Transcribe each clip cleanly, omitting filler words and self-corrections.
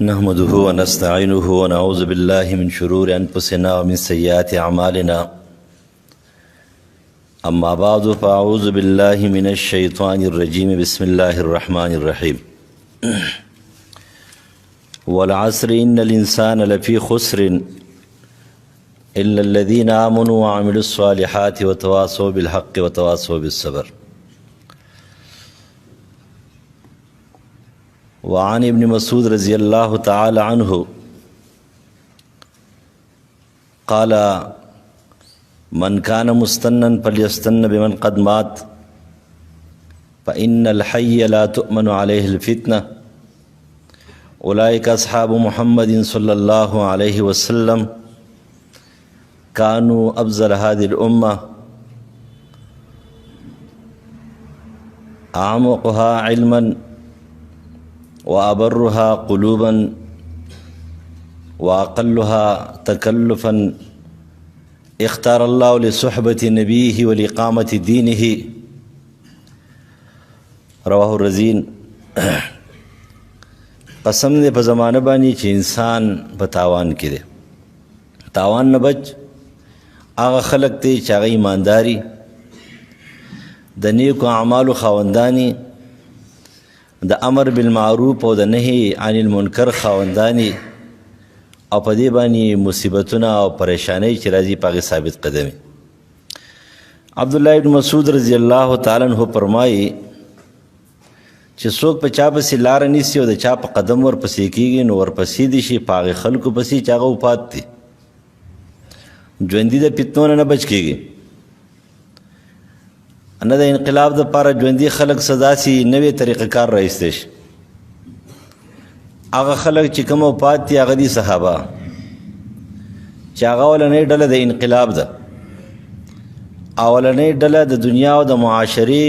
نحمده ونستعينه ونعوذ بالله من شرور أنفسنا ومن سيئات أعمالنا أما بعد فأعوذ بالله من الشيطان الرجيم بسم الله الرحمن الرحيم والعصر إن الإنسان لفي خسر إلا الذين آمنوا وعملوا الصالحات وتواصوا بالحق وتواصوا بالصبر. وعن ابن مسعود رضي الله تعالى عنه قال من كان مستنا فليستن بمن قد مات فإن الحي لا تؤمن عليه الفتنة أولئك أصحاب محمد صلى الله عليه وسلم كانوا أفضل هذه الأمة أعمقها علما وأبرها قلوبا وأقلها تكلفا اختار الله لصحبة نبيه ولإقامة دينه. رواه الرزين. قسم دے په زمانه باندې چې انسان په تاوان کې دی. تاوان نه بچ هغه خلق دی چې هغه ایمانداري د نیکو اعمالو خاوندانی د امر بالمعروف او د نهي عن المنکر خاوندانی او په دې باندې مصیبتونه او پریشانی چې راځي په هغې ثابت قدمي. عبدالله ابن مسعود رضی الله تعالی عنہ فرمایي چې څوک په چا پسې لاره نیسي او د چا په قدم ورپسې کېږي نو ورپسې دي شي په هغې خلکو پسې چې هغه وفات دي. ژوندي د فتنو نه بچ کېږي، نه د انقلاب دپاره ژوندي خلک څه داسې نوې طریقه کار رایستی شي. هغه خلک چې کوم وفات دي هغه دي صحابه چې هغه اولنۍ ډله د انقلاب ده، اولنۍ ډله د دنیا او د معاشرې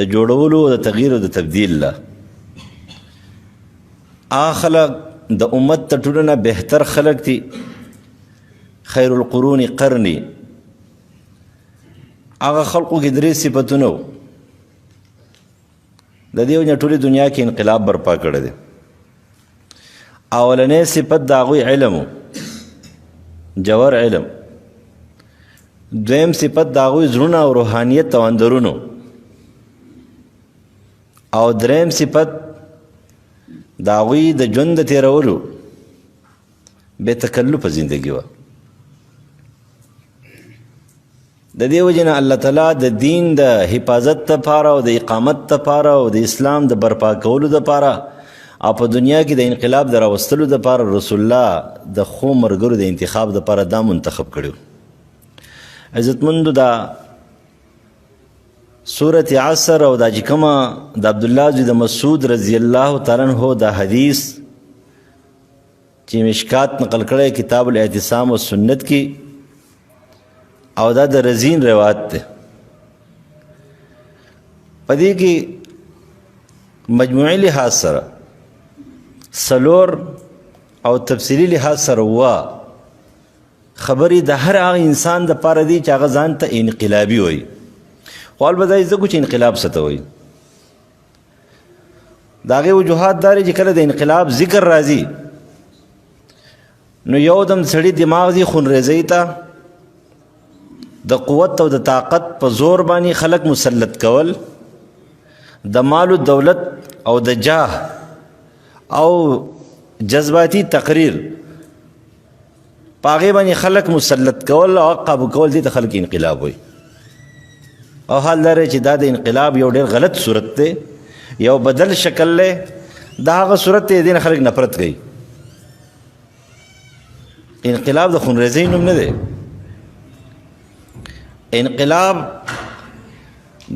د جوړولو او د تغییر او د تبدیل ده. هغه خلک د امت تر ټولو نه بهتر خلک دي، خیر القرون قرنی. هغه خلقو کې درې صفتونه و، د دې وجه ټولې دنیا کې انقلاب برپا کړی دی. اولنی صفت د هغوی علم و، جوهر علم. دویم صفت د هغوی زړونه او روحانیت او اندرونو. او دریم صفت د هغوی د ژوند د تېرولو بې تکلفه زندګي وه. د دې وجې نه الله تعالی د دین د حفاظت دپاره او د اقامت دپاره او د اسلام د برپا کولو دپاره او په دنیا کې د انقلاب د راوستلو دپاره رسول الله د ښو ملګرو د انتخاب دپاره دا منتخب کړي. عزتمندو دا سورة عصر او دا چې کومه د عبدالله زوی د مسعود رضی الله تعالی عنہ دا حدیث چې مشکات نقل کړی کتاب الاعتصام و سنت کی، او دا د رزین روایت ده. په دې کې مجموعي لحاظ سره څلور او تفصیلي لحاظ سره خبرې د هر هغه انسان دپاره دي چې هغه ځان ته انقلابي وایي. خو البته زده کړو چې انقلاب څه ته وایي. د هغې وجوهات دا چې کله د انقلاب ذکر راځي نو یو دم سړي دماغ ځي خونریزۍ ته، د قوت او د طاقت په زور باندې خلق مسلط کول، د مال و دولت او د جاه او جذباتی تقریر په هغې باندې خلق مسلط کول او قابو کول، دې ته خلق انقلاب وایي. او حال دا چې دا د انقلاب یو ډېر غلط صورت دی، یو بدل شکل دی. دا هغه صورت دی دې نه خلک نفرت کوي. انقلاب د خونریزۍ نوم نه دی. انقلاب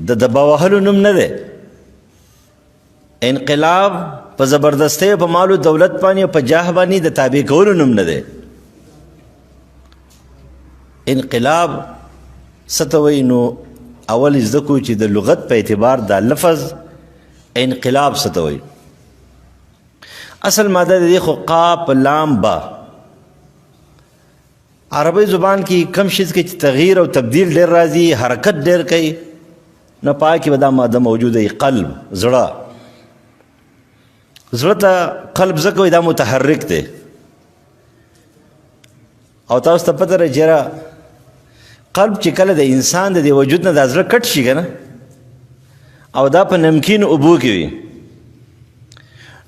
د دبا وهلو نوم نه دی. انقلاب په زبردستۍ او په مال و دولت باندې او په جاه باندې د تابع کولو نوم نه دی. انقلاب څه ته وایي؟ نو اول زده کړو چې د لغت په اعتبار دا لفظ انقلاب څه ته وایي. اصل ماده د دې خو قاف لام با. عربی زبان کې کم شیز کې چې تغییر او تبدیل ډېر راځي، حرکت ډېر کوي، نه پای کې به دا ماده موجوده وي. قلب، زړه. زړه ته قلب ځکه وایي دا متحرک دی او تاسو ته پته ده چېره قلب چې کله د انسان د دې وجود نه دا زړه کټ شي که نه او دا په نمکین اوبو کې وي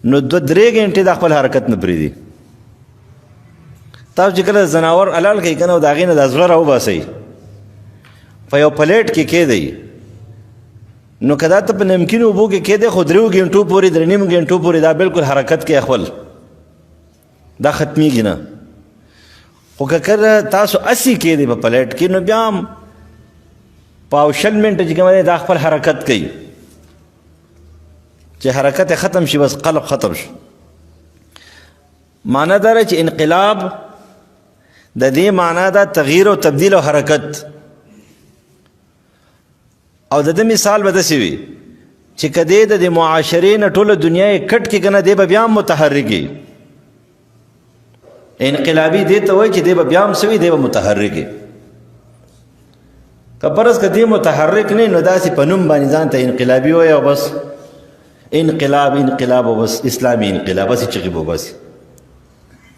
نو 2-3 غنټې دا خپل حرکت نه پرېږدي تاسو چې کله ځناور حلال کوي که نه او د هغې نه دا زړه راوباسئ په یو پلیټ کې کېدئ نو که دا ته په نمکین اوبو کې کېدئ خو 3 غنټو پورې 3.5 غنټو پورې دا بلکل حرکت کوي خپل دا ختمیږي نه خو که کله تاسو اسې کېدئ په پلیټ کې نو بیا هم په 2 منټه چې کوم دی دا خپل حرکت کوي چې حرکت ختم شي بس قلب ختم شي معنی دا چې انقلاب د دې معنا دا تغییر او تبدیل او حرکت او د دې مثال به داسې وي چې که دی د معاشرې نه ټوله دنیا یې کټ کړي که نه دی به بیا هم متحرک وي انقلابي دې ته وایي چې دی به بیا هم څه وي دی به متحرک وي که فرض که دی متحرک نه نو داسې په نوم باندې ځان ته انقلابي وایي او بس انقلاب انقلاب او بس اسلامي انقلاب بس چغې به بس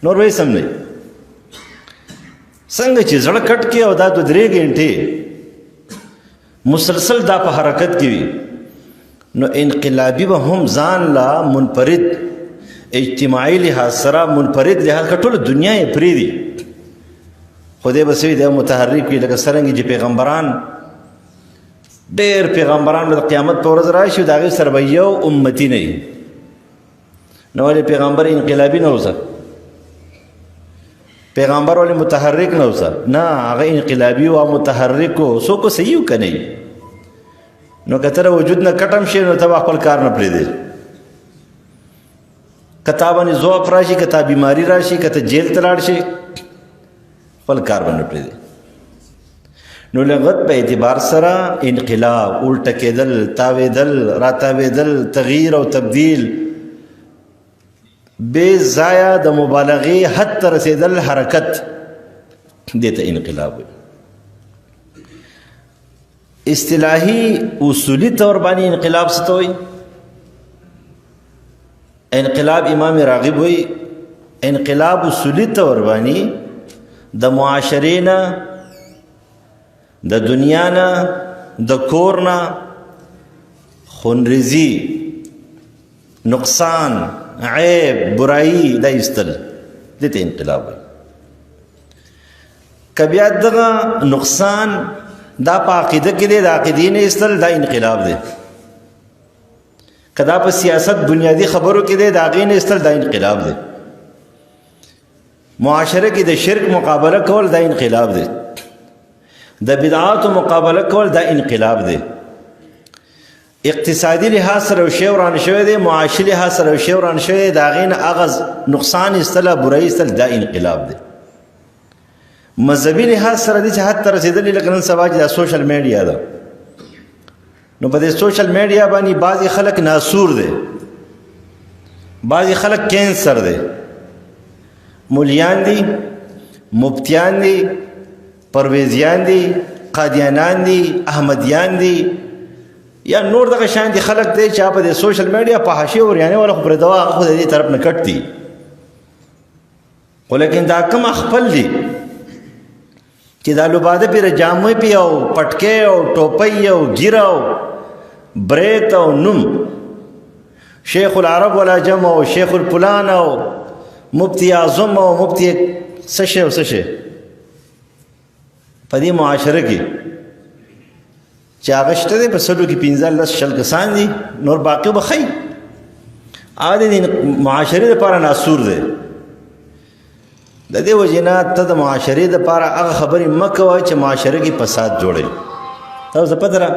نور به یې سم نه څنګه چې زړه کټ کې او دا 2-3 غنټې مسلسل دا په حرکت کې وي نو انقلابي به هم ځان لا منفرد اجتماعي لحاظ سره منفرد لحاظ که ټوله دنیا یې پرېږدي خو دی به څه وي دی متحرک وي لکه څرنګه چې پیغمبران ډېر پیغمبران به د قیامت په ورځ راشي د هغې سره به یو امتي نه وي نو ولې پیغمبر انقلابي نه اوسه پیغمبر ولې متحرک نه اوسه نه هغه انقلابي او متحرک و څوک صحیح که نه نو که ته وجود نه کټم شي نو ته به خپل کار نه پرېږدې که تا باندې ضعف راشي که تا بیماري راشي که ته جیل ته لاړ شي خپل کار به نه پرېږدې نو لغت په اعتبار سره انقلاب الټه کېدل تاوېدل راتاوېدل تغییر او تبدیل بے ضایع د مبالغې حد ته رسېدل حرکت دې ته انقلاب وي اصطلاحي اصولي طور باندې انقلاب څه ته وایي انقلاب امام راغب وایي انقلاب اصولي طور باندې د معاشرې نه د دنیا نه د کور نه خونریزي نقصان عیب برایی دا ایستل دې ته انقلاب وایي که بیا دغه نقصان دا په عقیده کې دی د عقیدې نه ایستل دا انقلاب دی که دا په سیاست بنیادي خبرو کې دی د هغې نه ایستل دا انقلاب دی معاشره کې د شرک مقابله کول دا انقلاب دی د بدعاتو مقابله کول دا انقلاب دی اقتصادي لحاظ سره یو شی وران شوی دی معاشي لحاظ سره یو شی وران شوی دی د هغې نه هغه نقصان ایستل برایي ایستل دا انقلاب دی مذهبي لحاظ سره دی چې حد ته رسېدلي لکه نن سبا چې دا سوشل میډیا ده نو په دې سوشل میډیا باندې بعضې خلک ناسور دی بعضې خلک کینسر دی مولیان دي مفتیان دي پرویزیان دي قادیانان دي احمدیان دي یا نور دغه شان دي خلک دی چې په دې سوشل میډیا په حاشیه وریانې والا خو پرې دوا هغه خو د دې طرف نه کټ دي خو لیکن دا کوم خپل دي چې دا لوباده پرې جامې پې او پټکې او ټوپۍ او ګیره او بریت او نوم شیخ العرب والعجم او شیخ الفلان او مفتی اعظم او مفتی څه شی او څه شی په دې معاشره کې چې هغه شته دی په سلو کې 15-10 کسان دي نور باقي به ښایي هغه د معاشرې دپاره ناسور دی د دې وجې نه ته د معاشرې دپاره هغه خبرې مه کوه چې معاشره کې فساد جوړوي تاسو ته پته ده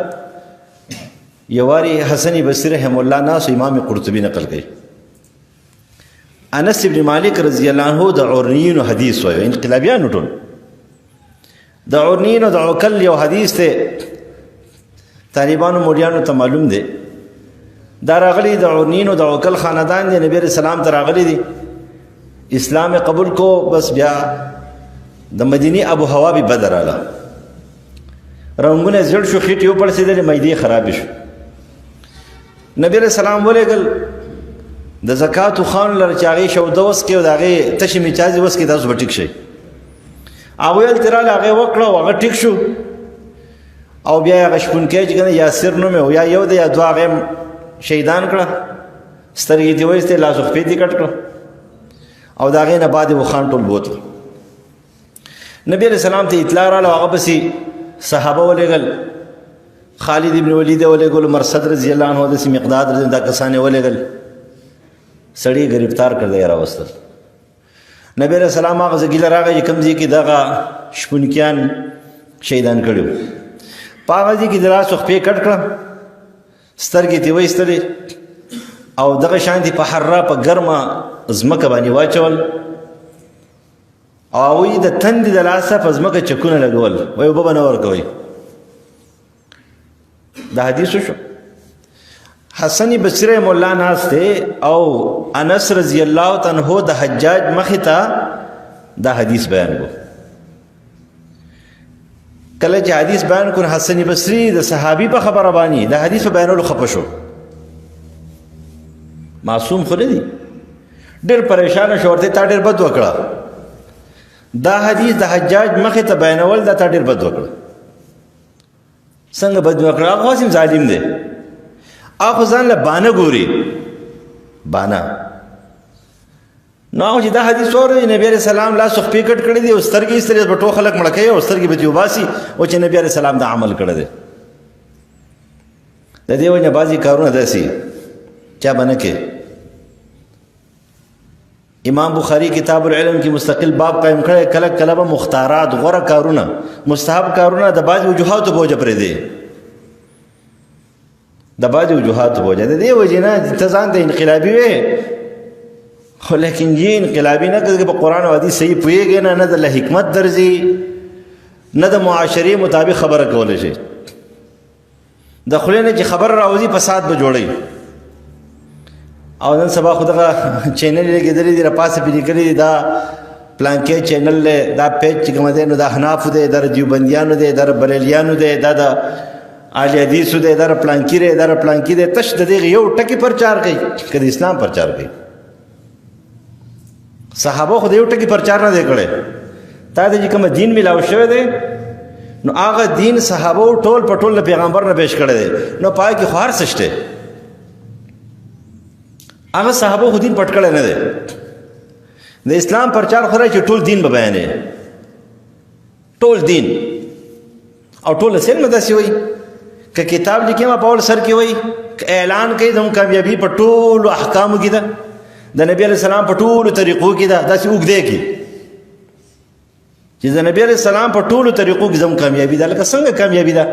یو وارې حسن بصري رحم الله ناس امام قرطبي نقل کوي انس ابن مالک رضی الله عنه د عورنیینو حدیث وایي انقلابیانو ټول د عورنیینو د عوکل یو حدیث دی طالبانو مولیانو ته معلوم دی دا راغلی د عورنیینو د عوکل خاندان دی نبی علیہ السلام ته راغلی دی اسلام قبول کو بس بیا د مدینی ابو هوا به بدر راله رنگونه زړ شو خېټې وپړسېدلې معدې خرابې شو نبی علیہ السلام ولېږل د زکات خان لر چې هغې شوده وسکې او د هغې تشې میچازې وسکې تاسو به ټیک شئ. هغوی هلته راغله هغې وکړه او هغه ټیک شو او بیا یې هغه شپونکی چې که نه یاسر نوم یې یا یو دی یا دوه هغې شهیدان کړه، سترګې دې وایستې، لاس و خپې دې کټ کړه او د هغې نه بعد یې وخان ټول بوتل. نبی علیہ السلام ته اطلاع راغله، هغه پسې صحابه ولېږل، خالد ابن ولید ولېږل، مرصد رضی الله عنه، داسې مقداد رضی دا کسان یې ولېږل، سړي ګرفتار کړ، دی یې راوستل. نبی علیہ السلام هغه ځای ګیله راغی چې کوم ځای کې دغه شپونکیان شهیدان کړي وو، په هغه ځای کې د لاس و خپې کټ کړه، سترګې ترې وایستلې او دغه شانتې په حرا په ګرمه ځمکه باندې واچول او هغوی د تندې د لاسه په ځمکه چکونه لګول، وایي اوبه به نه ورکوئ. دا حدیث شو. حسن بصری مولا ناست دی او انس رضی الله عنه د حجاج مخې ته دا حدیث بیان کو. کله چې حدیث بیان کړ حسن بصری د صحابي په خبره باندې د حدیث په بیانولو خفه شو. معصوم خو نه دی، ډېر پریشانه شو، ورته تا ډېر بد وکړه، دا حدیث د حجاج مخې ته بیانول دا تا ډېر بد وکړه. څنګه بد وکړه؟ هغه خو ظالم دی، هغه خو ځان له بانه ګوري، بانه. نو هغه چې دا حدیث واوري، نبي علیہ السلام لاس و خپې کټ کړی دی او سترګې ایستلې، به ټول خلک مړه کوي او سترګې به دې وباسي او چې نبي علیہ السلام دا عمل کړی دی. د دې وجه بعضې کارونه داسې چا به نه کوي. امام بخاری کتاب العلم کې مستقل باب قائم کړی، کله کله به مختارات غوره کارونه مستحب کارونه د بعضې وجوهاتو په وجه پرېږدي، د بعضې وجوهاتو په وجه. د دې وجې نه ته ځان ته انقلابي وې خو لیکن یہ انقلابی نه کړي، په قرآن او حدیث صحیح پوهېږي نه د حکمت درځي نه د معاشرې مطابق خبره کولی شي. د خولې نه چې خبر راوځي فساد به جوړوي. او نن سبا خو دغه چینل یې لګېدلي دي، راپاسې پرې لیکلي دي دا پلانکې چینل دی، دا پیج چې کوم دی نو د احنافو دی، دا د دیوبندیانو دی، دا د بریلیانو دی، دا د اهل حدیثو دی، دا د پلانکي دی، دا د پلانکي دی. تش د دغې یو ټکي پرچار کوي که د اسلام پرچار کوي. صحابه خو د یو ټکي پرچار نه دی کړی، تا ته چې کوم دین میلاو شوی دی نو هغه دین صحابه ټول په ټول د پیغمبر نه پیش کړی دی، نو پای کې خو هر څه شته. هغه صحابه خو دین پټ کړی نه دی. د اسلام پرچار خو رایي چې ټول دین به بیانې، ټول دین او ټول سلم داسې وایي که کتاب لیکي ما په اول سر کې وایي که اعلان کوي زموږ کامیابي په ټولو احکامو کې ده، د نبی علیہ السلام په ټولو طریقو کې ده، داسې اوږدی کې چې د نبی علیہ السلام په ټولو طریقو کې زموږ کامیابي ده. لکه څنګه کامیابي ده؟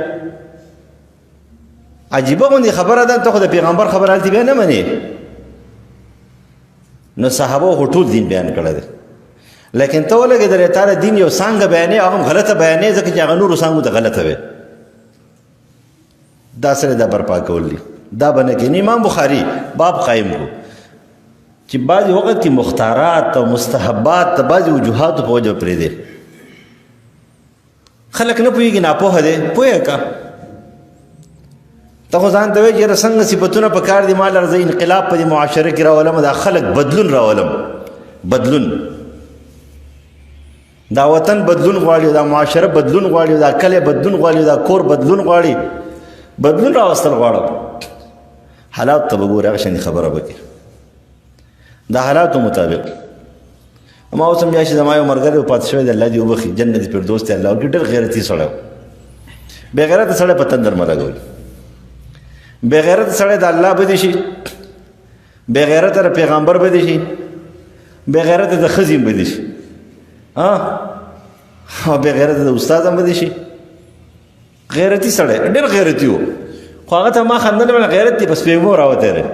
عجیبه غوندې خبره ده، ته خو د پیغمبر خبره هلته بیا نه منې. نو صحابه خو ټول دین بیان کړی دی، لیکن ته ولګېدلې تا د دین یو څانګه بیانې، هغه هم غلطه بیانې ځکه چې هغه نورو څانګو ته غلطه وې. دا سره دا برپا کول دي، دا به نه کېږي. امام بخاري باب قایم کړو چې بعضې وخت کې مختارات او مستحبات د بعضې وجوهاتو په وجه پرېږدي. خلک نه پوهېږي، ناپوهه دی، پوهه که ته خو ځان ته وایې چې یاره څنګه صفتونه په کار دي، ما لره زه انقلاب په دې معاشره کې راولم، دا خلک بدلون راولم، بدلون، دا وطن بدلون غواړي، دا معاشره بدلون غواړي، دا کلی بدلون غواړي، دا کور بدلون غواړي، بدلون راوستل غواړم. حالات ته به ګورې، هغه شانې خبره به کوې د حالاتو مطابق. ما اوس هم بیا چې زما یو ملګری پاتې شوی دی، الله دې وبخي، جنت فردوس دی الله ورکړي، ډېر غیرتي سړی و. بې غیرته سړی په تندر مه لګول، بې غیرته سړی د الله بدې شي، بې غیرته د پیغمبر بدې شي، بې غیرته د ښځې هم بدې شي، او بې غیرته د استاد هم بدې شي. غیرتي سړی ډېر غیرتي و، خو هغه ته ما خندل مې غیرت دی په سپېږمو راوتی دی.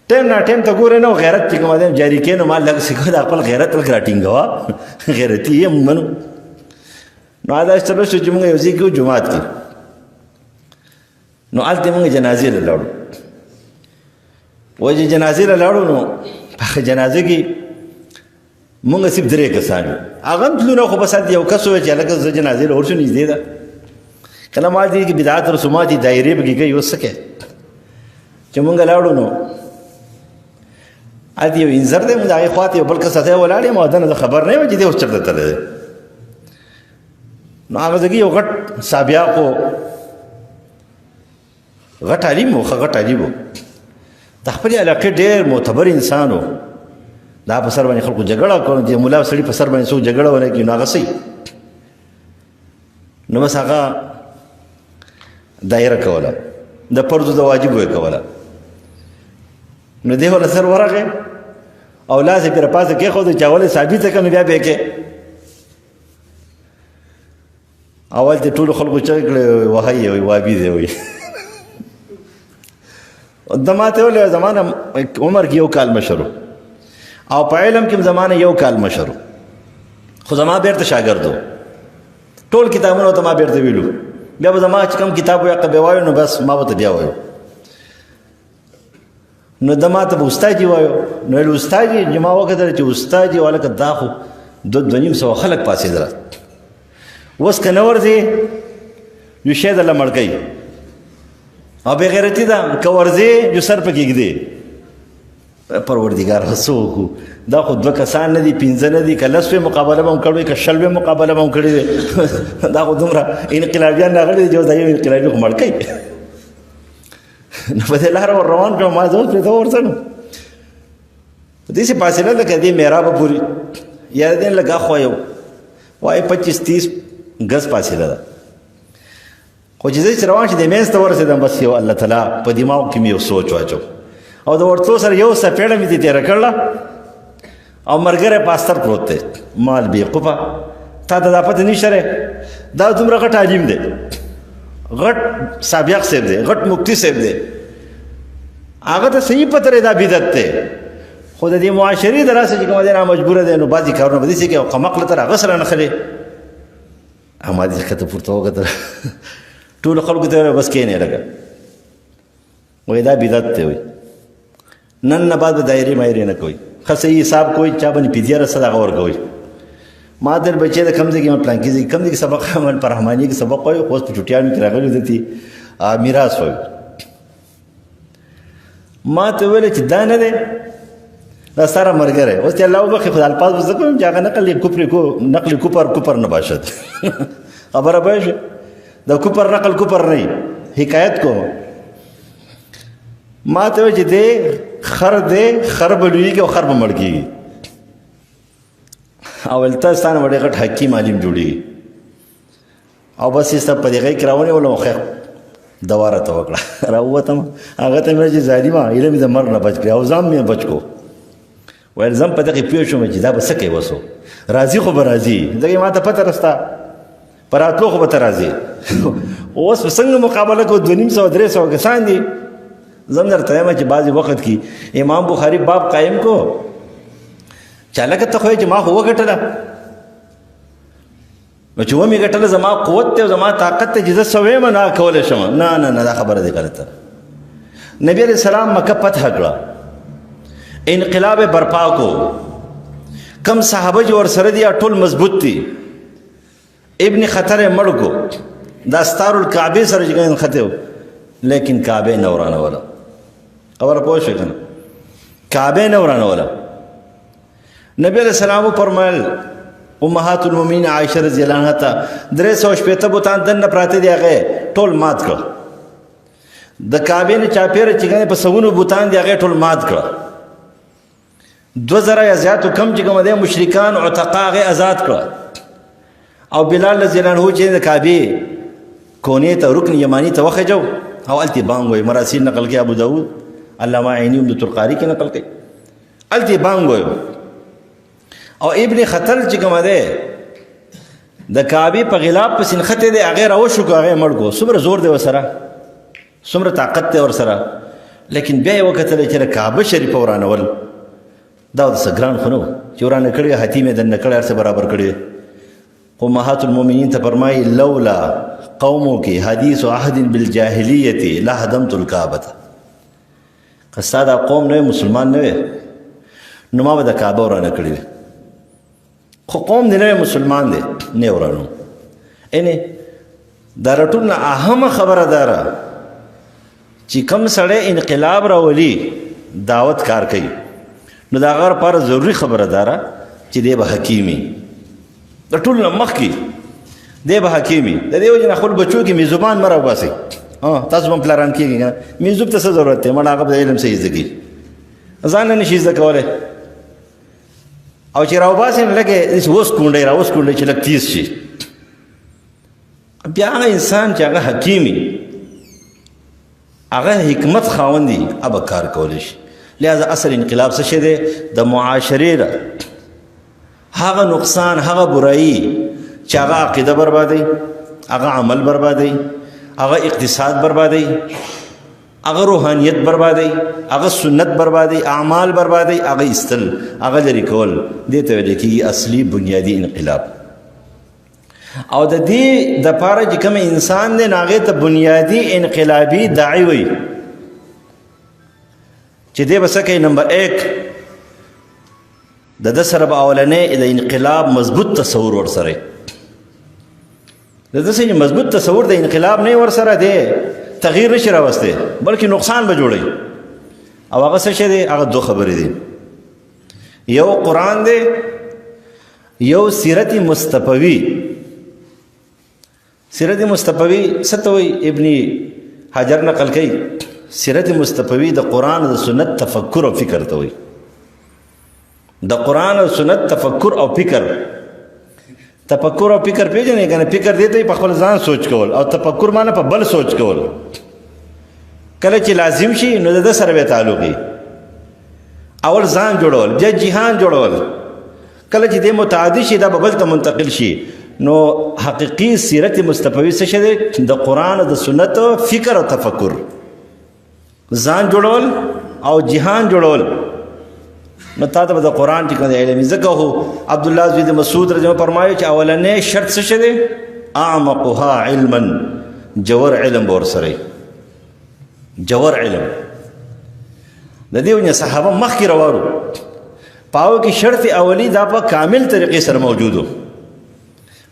ټایم نا ټایم ته ګورې نه غیرت چې کوم دی جاري کړې نو ما لږ سکو د خپل غیرت لږ راټینګوه، غیرتي یې منو. نو دا چلو شو چې موږ یو ځای کې وو جومات کې، نو هلته موږ جنازې له لاړو. وایي چې جنازې له لاړو نو په جنازه کې موږ صرف 3 کسان یو، هغه هم تلو نه، خو بس هلته یو کس وویل چې هلکه زه جنازې له ورشو نږدې ده. کله ما دې کې بدعت رسومات دایرې پکې کوي، اوس څه کوې چې موږ لاړو نو هلته یو انځر دی، موږ د هغې خوا ته یو بل کس ته ولاړ یم او دنه زه خبر نه یم چې دی اوس چېرته تللی دی. نو هغه ځکه یو غټ سابیاق و، غټ عالم و، ښه غټ عالم و، د خپلې علاقې ډېر معتبر انسان و. دا په سر باندې خلکو جګړه کوله، چې ملا سړي په سر باندې څوک جګړه ونه کړي نو هغه صحیح. نو بس هغه دایره کوله، د فرضو د واجبو یې کوله. نو دی وله سر ورغی او لاس یې پرې پاسه کېښود چې اول یې ثابته کړه نو بیا به یې کې. اول ته ټولو خلکو چغې کړې وهی یې وایي وابي دی وایي. د ما ته ویل زمانه عمر کې 1 کال مشر و او په علم کې زمانه 1 کال مشر و، خو زما بیرته شاګرد و. ټول کتابونه ته ما بیرته ویلو، بیا به زما چې کوم کتاب وایي هغه به وایو نو بس ما به ته بیا وایو. نو د ما ته به استاد جي وایو. نو ویل استاد جي چې ما وکتل چې استاد جي هلکه دا خو 2-2.5 خلک پاڅېدله، اوس که نه ورځې یو شی درله مړ کوي او بې غیرتي ده، که ورځې جو سر پکې ږدې. پروردګار څه وکړو، دا خو 2 کسان نه دي، 5 نه دي، که 10 وې مقابله به هم کړې وې، که 10 وې مقابله به هم کړې وې. دا خو دومره انقلابیان راغلي دي چې اوس دا یو انقلابي خو مړ کوي. نو په دې لاره ور روان کړم، ما زه اوس پرېته ورسم په داسې فاصله لکه دې محرابه پورې یا د دې لږ اخوا یو وایي 25-30 ګز فاصله ده. خو چې زه چې روان شي د منځ ته ورسېدم بس یو الله تعالی په دماغ کې مې یو سوچ واچو او د ورتلو سره یو څپېړه مې تېره کړله او ملګری په استر پروت دی، مال بېوقوفه تا ته دا پته نشته دی، دا دومره غټ عالم دی، غټ سابق صاحب دی، غټ مفتی صاحب دی، هغه ته صحیح پته دی دا بدعت دی. خو د دې معاشرې د راسه چې کومه دی نامجبوره دی نو بعضې کارونه به داسې کوي او قمقله تر هغه سره نښلې. ما دې ښکته پورته وکتل ټولو خلکو ته بس کښېنې لږه وایي دا بدعت دی وایي نن نه بعد به دایرې مایرې نه کوئ، ښه صحیح حساب کوئ، چا باندې فدیه رسد هغه ورکوئ. ما در بچې د کوم ځای کې پلانکي ځای کوم ځای کې سبق په رحماني کې سبق وایو، اوس په چوټیانو کې راغلي دتي میراث وایو. ما ته ویل چې دا نه دی، دا سره ملګری اوس چې الله وبخښي خو الفاظ به زده کوم چې هغه نقل کوپر نه باشد. خبره پوه شوې، د کوپر نقل کوپر نه وي، حکایت کوم. ما ته وایي چې دی خر دی، خر به لویږي او خر به مړ کېږي او هلته ستا نه به ډېر غټ حکیم عالم جوړېږي او بس یې ستا په دې غږ کې راونیولم او خیر دوا راته وکړه. راووتم هغه ته مې ویل چې ظالمه ایله مې د مرګ نه بچ کړې او ځان مې بچ کړو. ویل زم په دغې پوه شوم چې دا به څه کوي وسو، راځي خو به راځي، ځکه ما ته پته رسته په راتلو خو به ته راځي. اوس به څنګه مقابله کوو، 200-300 کسان دي. زم درته وایم چې بعضې وخت کې امام بخاري باب قایم کو چې هلکه ته خو یې چې ما خو وګټله نو چې ومې ګټله زما قوت دی او زما طاقت دی چې زه څه ویم نه کولی شم. نه دا خبره دی غلطه. نبی علیہ السلام مکه فتح کړه، انقلاب برپا کو، کم صحابه جو ورسره دي ټول مضبوط دي. ابن خطر یې مړ کو، دا ستار الکعبې سره چې نښتی لیکن کعبې نه ورانوله. خبره پوه شوې که نه؟ کعبې نه ورانوله. نبی علیہ السلام وفرمیل امهات المؤمنین عایشه رضی الله عنها ته 380 بوتان دننه پراته دي هغې ټول مات کړه. د کعبې نه چاپېره چې کومې په سوونو بوتان دي هغې ټول مات کړه. 2000 یا زیاتو کم چې کومه دی مشرکان عتقا هغې آزاد کړه او بلال رضی الله عنه چې د کعبې کونې ته رکن یماني ته وخېجو او هلته بانګ وایي. مراسیل نقل کوي ابو داود، علامه عیني هم د ترقاري کې نقل کوي، هلته بانګ وایو. او ابن خطل چې کومه دی د کعبې په غلاف پسې نښتی دی هغې راوشو کړو، هغې مړ کړو. څومره زور دی ورسره، څومره طاقت دی ورسره، لیکن بیا یې وکتلی چې د کعبه شریفه ورانول دا د څه ګران خو نه و چې ورانه کړې حتیم یې دننه کړی هر څه برابر کړی. امهات المؤمنین ته فرمایي لولا قومک حدیث عهد بالجاهلیة لهدمت الکعبة. که ستا دا قوم نه وی، مسلمان نه وی، نو ما به د کعبه ورانه کړې وي. خو قوم دی نه وی، مسلمان دی، نه یې ورانو. یعنې دا راټول نه اهمه خبره دا ده چې کوم سړی انقلاب راولي دعوت کار کوي نو د هغه لپاره ضروري خبره داره چې دی به حکیمي د ټول نه مخکې دی به حکیمي د دې وجې نه خپل بچو کې میزوبان مه راوباسئ تاسو به هم پلاران کېږي که نه میزوب ته څه ضرورت دی مړه هغه به د علم څه زده کړي ځان نه نشي زده کولی او چې راوباسئ نو لږ داسې وسکونډئ راوسکونډئ چې لږ تیز شي بیا هغه انسان چې هغه حکیمي هغه حکمت خاوند وي هغه کار کولی شي لہذا اصل انقلاب څه شی دی د معاشرې نه هغه نقصان هغه برایي چې هغه عقیده بربادوي هغه عمل بربادوي هغه اقتصاد بربادوي هغه روحانیت بربادوي هغه سنت بربادوي اعمال بربادوي هغه ایستل هغه لرې کول دې ته ویل کېږي اصلي بنیادي انقلاب او د دې دپاره چې کوم انسان دی نو هغې ته بنیادي انقلابي داعي وي چې دی به څه کوي نمبر 1 د ده سره به اولنی د انقلاب مضبوط تصور ورسره د ده څه مضبوط تصور د انقلاب نه ورسره دی تغییر نشي راوستی بلکې نقصان به جوړوي او هغه څه شی دی هغه دو خبرې دي یو قرآن دی یو سیرت مصطفوي سیرت مصطفوي څه ته وایي ابن حجر نقل کوي سیرت مصطفوي د قرآن او د سنت تفکر او فکر ته وایي د قرآن او سنت تفکر او فکر تفکر او فکر پیژنې که نه فکر دی ته په خپل ځان سوچ کول او تفکر معنی په بل سوچ کول کله چې لازم شي نو د ده سره به تعلق وي اول ځان جوړول بیا جهان جوړول کله چې دی متعدي شي دا به بل ته منتقل شي نو حقیقي سیرت مصطفوي څه شی دی د قرآن او د سنت فکر او تفکر ځان جوړول او جهان جوړول نو تا ته به د قرآن چې کوم علم ځکه خو عبدالله زوی د مسعود رضی الله فرمایي چې اولنی شرط څه شی دی اعمقها علما جوور علم به ورسره جوور علم د دې وجې صحابه مخکې روانو په هغو کې شرط اولی دا په کامل طریقې سره موجود و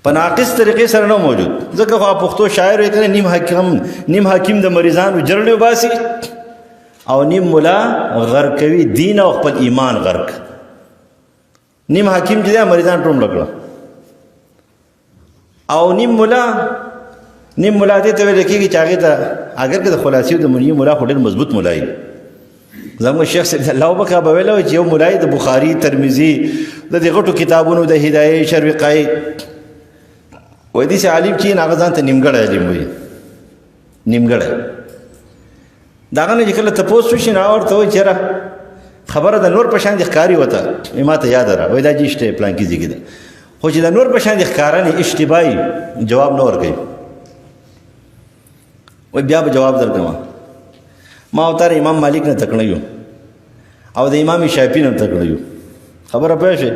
په ناقص طریقې سره نه موجود ځکه خو پښتو شاعر یې کنه نیم حکیم د مریضانو جرړې وباسي او نیم ملا غرق کوي دین او خپل ایمان غرق نیم حکیم چې دی مریضان ټوم لکړه او نیم ملا دې ته ویل کېږي چې هغې ته اگر که د خلاصي د نیم ملا خو ډېر مضبوط ملا وي زموږ شیخ صاحب الله وبخښه به ویلی وي چې یو ملا د بخاري ترمذي د دې غټو کتابونو د هدایې شروقای وایي داسې عالم چې هغه ځان ته نیمګړی علم وایي نیمګړی د هغه نه چې کله تپوس وشي نو هغه ورته وایي چېره خبره د نور په شان دې ښکاري ورته ما ته یاده را وایي دا چې اشته پلانکي ځای کې ده خو چې د نور په شان دې ښکاره نه اشتباهي جواب نه ورکوي وایي بیا به جواب درکوم ما او تر امام مالک نه تکړه یو او د امام شافعي نه تکړه یو خبره پوه شوې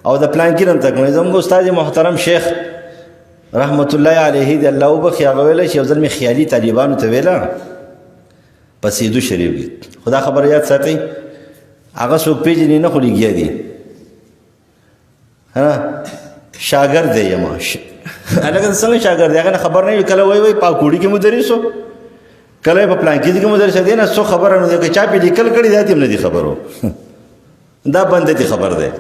او د پلانکي نه تکړه زموږ استاد محترم شیخ رحمت الله علیه دی الله وبخښي هغه ویلی چې یو ځل مې خیالي طالبانو ته ویله په سیدو شریف کې خدا خبره یاد ساتئ هغه څوک پېژني نه خو لګیا دي شاګرد دی یم هلکه څنګه شاګرد دی هغه نه خبر نه وي کله وایي پاکوړي کې مدرس و کله په پلانکي کې مدرس دی نه څو خبره نه دی که چا پې لیکل کړي دا هم نه دي خبرو دا بنده دي خبر دی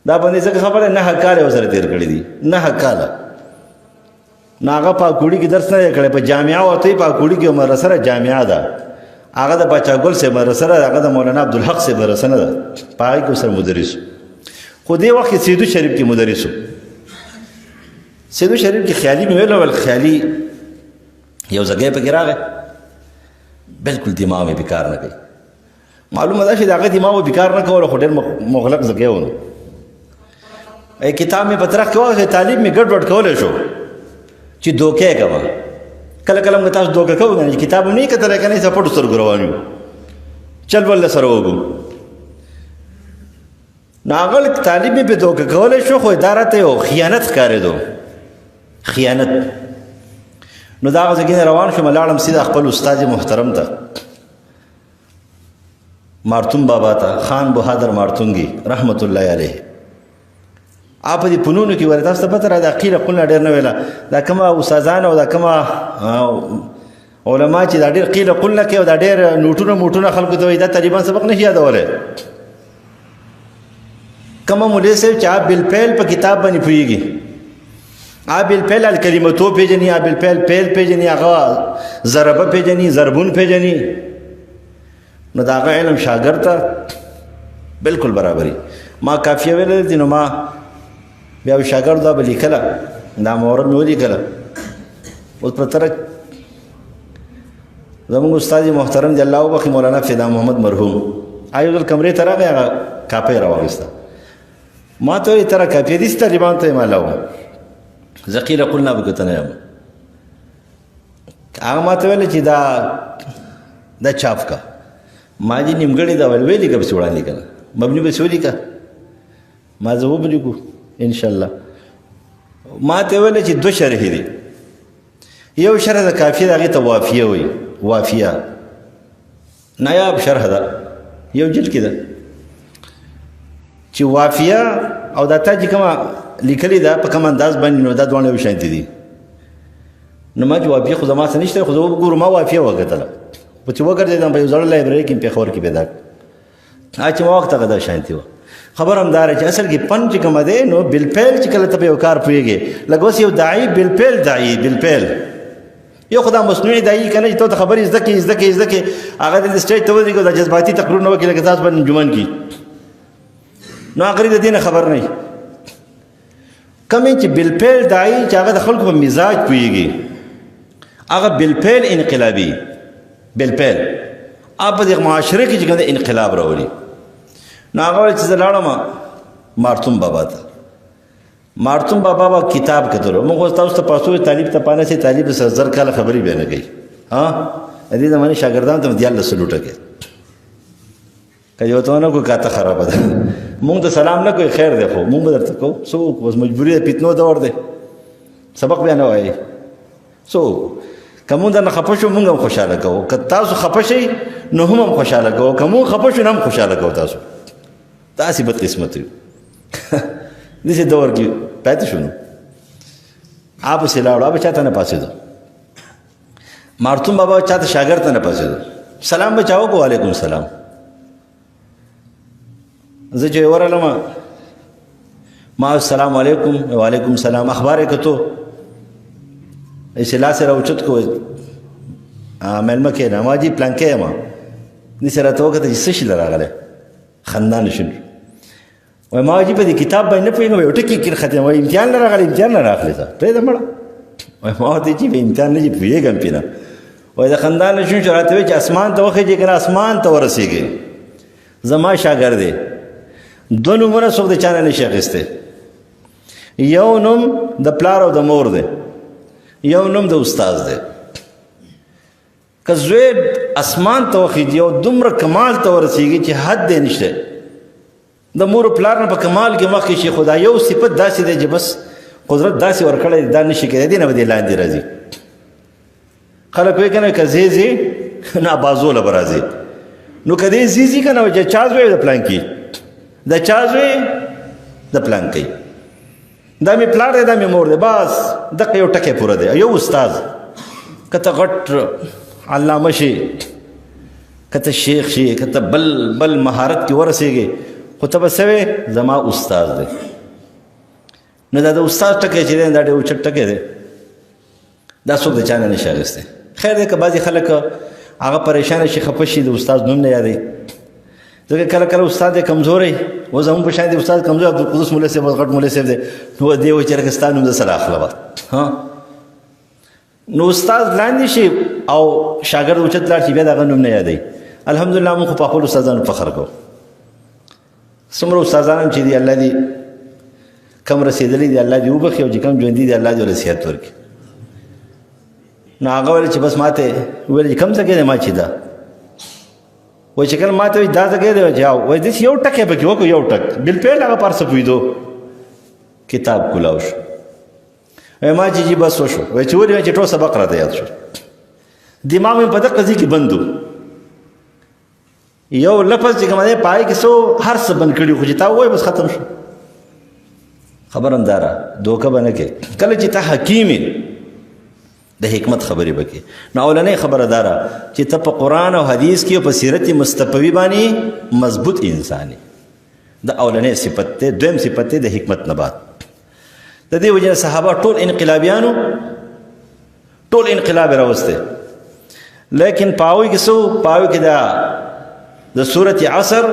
دا باندې څنګه خبره نه کال ورسره تیر کړی دي نه کال نه هغه پاکوړي کې درس نه کړی په جامعه وته پاکوړي کې عمر سره جامعه ده هغه د بچا ګل سے مر سره هغه د مولانا عبدالحق سے مر سره ده پای کې سره مدرس خو دې وخت سیدو شریف کې مدرس سیدو شریف کې خیالي مې ویل خیالي یو ځای په کې راغی بالکل دماغ مې بیکار نه کوي معلومه ده چې هغه دماغ بیکار نه کول خو ډېر مغلق ځای و کتاب میں پترخ کې وخت تعلیم میں ګډ وډ کولای شو چې دوکې کوه کله کله موږ تاسو دوکه کوو چې کتاب نه کتل کنه سپورټ سره ګروانیو چل ول سره وګو ناغل تعلیم میں په دوکه کولای شو خو اداره ته یو خیانت ښکارېدو خیانت نو دا غوږ روان شو ملاړم سیده خپل استاد محترم ته مارتون بابا ته خان بهادر مارتونګي رحمت الله علیه آپ دې پنونو کې ورته تاسو ته پته را ده قیله قلنا ډېر نه ویله دا کومه استادان او دا کومه علما چې دا ډېر قیله قلنا کوي او دا ډېر نوټونه موټونه خلکو ته وایي دا طالبان سبق نشي یادولی کومه مولوي صاحب چې بالفعل په کتاب باندې پوهېږي بالفعل الکلمتو پېژني بالفعل فعل پېژني هغه ضربه پېژني ضربون پېژني نو د هغه علم شاګرد ته بلکل برابري ما کافیه ویلی دي نو ما بیا شاګرد دا به لیکله دا مورد مې ولیکله اوس په طرح زمونږ استاد محترم دی الله وبخي مولانا فدا محمد مرحوم یو ځل کمرې ته راغی هغه کاپۍ راواخیسته ما ته وایي تره کاپۍ داسې طالبانو ته یې مالاوه زه قیل قلنا به کته نه یم هغه ما ته ویل چې دا چاپ کا ما چې نیمګړې دا ویل ولیکه پسې وړاندې که نه مبني پسې ولیکه ما زه وبلیکو انشاءالله ما ته ویل چې 2 شرحې دي یو شرح د کافیه د هغې ته وافیه وایي وافیه نایاب شرح ده یو جلد کې ده چې وافیه او دا تا چې کومه لیکلې ده په کوم انداز باندې نو دا دواړه یو شانتې دي نو ما چې وافیه خو زما څه نشته خو زه وګورو ما وافیه وکتله خو چې وګرځېدم په یو زړه لایبرري کې پېښور کې پیدا چې ما وخت هغه دا شانتي وه خبر همداره چې اصل کې پن چې کومه دی نو بالفعل چې کله ته په یو کار پوهېږې لکه اوس یو داعي بالفعل داعي بالفعل یو خو دا مصنوعي داعي که نه چې تو ته خبرې زده کړې زده کړې زده کړې هغه د سټیج ته ودرېږي دا جذباتي تقریرونه وکړي لکه تاسو باندې انجمن کړي نو هغه د دې نه خبر نه وي کوم چې بالفعل داعي چې هغه د خلکو په مزاج پوهېږي هغه بالفعل انقلابي بالفعل په دې معاشره کې چې کوم انقلاب راولي نو هغه وایي چې زه لاړم مارتوم بابا ته مارتوم بابا به کتاب کتلو موږ اوس تاسو ته پاسو طالب ته پانه سي طالب سره 1000 کاله خبرې به نه کوي د دې زمانې شاګردان ته دیال سلوټه کوي که یو ته نه کوي کاته خرابه ده موږ ته سلام نه کوي خیر دی خو موږ به درته کوو څوک اوس مجبوري ده پیتنو دور دی سبق بیا نه وایي څوک که مونږ درنه خفه شو مونږ هم خوشحاله کوو که تاسو خفه شئ نو هم خوشحاله کوو که مونږ خفه شو نو هم خوشحاله کوو تاسو داسې بد قسمت یو داسې دور کې پاتې شو نو پسې لاړو چا ته نه پاسېدو مارتوم بابا چا ته شاګرد ته نه پاسېدو سلام به چا وکړو وعلیکم السلام زه چې ورغلم ما السلام علیکم وعلیکم السلام اخبار یې کتو اصلاح سره اوچت کو مېلمه کېنه ما جي پلانکې یم داسې راته وکتل چې څه شي له راغلی خندان شو وایي ما جي په دې کتاب باندې نه پوهېږم یو ټکي کې ختم وایي امتحان نه راغلی امتحان نه راغلی ته پرېږده مړه وایي ما ورته چې په امتحان نه چې پوهېږم پې نه وایي د خندان نه شو چې راته وایي چې اسمان ته وخېږي که نه اسمان ته ورسېږي زما شاګرد دی 2 نومونه څوک د چا نه نشي اخیستی یو نوم د پلار او د مور دی یو نوم د استاد دی که زوی اسمان ته وخېږي او دومره کمال ته ورسېږي چې حد دی نشته د مور پلار نه په کمال کې مخکې شي خو دا یو صفت داسې دی چې بس قدرت داسې ورکړی دی دا نشي کېدی دی نه به دې لاندې راځي خلک وایي که نه که ځې ځې نه بازوله به راځي نو که دې ځي ځي که نه چې چا زوی د پلانکي د چا زوی د پلانکي دا مې پلار دی دا مې مور دی بس دغه یو ټکی پوره دی یو استاد که ته غټ علامه شي که ته شیخ شي که ته بل مهارت کې ورسېږې خو ته به څه وې زما استاد دی نو دا د استاد ټکی چې دی دا ډېر اوچت ټکی دی دا څوک د چا نه نشي اخیستی خیر دی که بعضې خلک هغه پریشانه شي خفه شي د استاد نوم نه یادوي ځکه کله کله استاد یې کمزوری و زموږ په شان دی استاد کمزوری عبدالقدوس مولوي صاحب غټ مولوي صاحب دی نو دې وایي چې لکه ستا نوم زه سره اخلم نو استاد لاندې شي او شاګرد اوچت لاړ شي بیا د هغه نوم نه یادوي الحمدلله موږ خو په خپلو استادانو فخر کوو څومره استادان هم چې دي الله دې کم رسېدلی دي الله دې وبخي او چې کم ژوندي دي الله دې ورله صحت ورکړي نو هغه ویل چې بس ماته ویل چې کم ځای کې دی ما چې دا وایي چې کله ما ته وایي دا ځای دی چې وایي داسې یو ټکی پکې وکړو یو ټک بالفعل هغه پر څه پوهېدو کتاب کولاو شو وایي ما چې جي بس وشو وایي چې ولې چې ټول سبق راته یاد شو دماغ مې په دغه ځای کې بند و یو لفظ چې کوم دی پای کې څو هر څه بند کړي خو چې تا ووایي بس ختم شو خبر همداره دوکه به نه کوې کله چې ته حکیم یې د حکمت خبرې وکړي نو اولنۍ خبره داره چې ته په قرآن او حدیث کې او په سیرت مصطفوي باندې مضبوط انسان یې د اولنې صفت دی. دویم صفت دی د حکمت نه بعد. د دې وجې نه صحابه ټول انقلابیانو، ټول انقلاب یې راوستی، لیکن په هغوی کې څه و؟ په هغوی کې د صورت عصر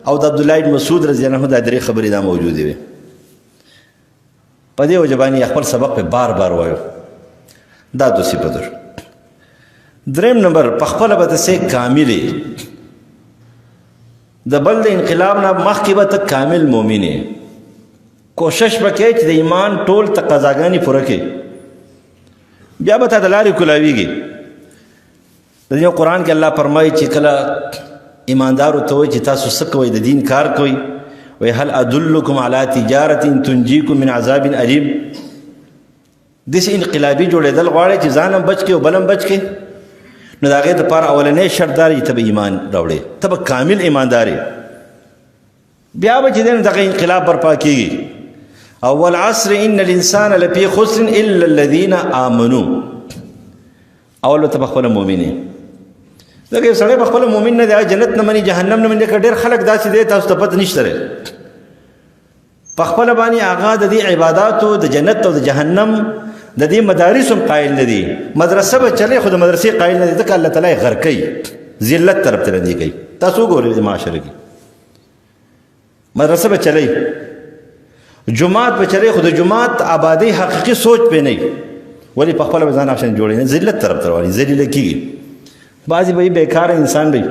او د عبدالله بن مسعود رضی الله عنه دا درې خبرې دا موجودې وې. په دې وجه باندې خپل سبق په بار بار وایو. دا دو صفت شو. دریم نمبر په خپله به ته څه کامل یې، د بل د انقلاب نه مخکې به ته کامل مؤمن یې. کوشش به کوې چې د ایمان ټول تقاضاګانې پوره کړې، بیا به تا د لارې کولاویږي. د دې قرآن کې الله فرمایي چې کله ایماندارو ته وایي چې تاسو څه کوئ، د دین کار کوئ، وایي هل ادلکم علی تجارة تنجیکم من عذاب علیم. داسې انقلابي جوړېدل غواړئ چې ځان هم بچ کړې او بل هم بچ کړې، نو د هغې دپاره اولنی شرط دا دی چې ته به ایمان راوړې، ته به کامل ایماندار یې. بیا به چې دی نو دغه انقلاب برپا کېږي. او والعصر ان الانسان لفی خسر الا الذین آمنوا. اول به ته په خپله مؤمن یې. ځکه یو سړی په خپله مؤمن نه دی، جنت نه مني، جهنم نه مني. ډېر خلک داسې دی تاسو ته پته نشته دی، په خپله باندې هغه د دې عباداتو د جنت او د جهنم د دې مدارس هم قایل نه دي. مدرسه به چلی خو د مدرسې قایل نه دي، ځکه الله تعالی یې غر کوي، ذلت طرف ته ردی کوي. تاسو وګورئ د معاشره کې مدرسه به چلی، جماعت به چلی، خو د جماعت آبادی حقیقي سوچ پې نه وي. ولې په خپله به ځان آپشن جوړوي نه، ذلت طرف ته رواني، ذلیله کېږي. بعضې به بیکاره انسان دی،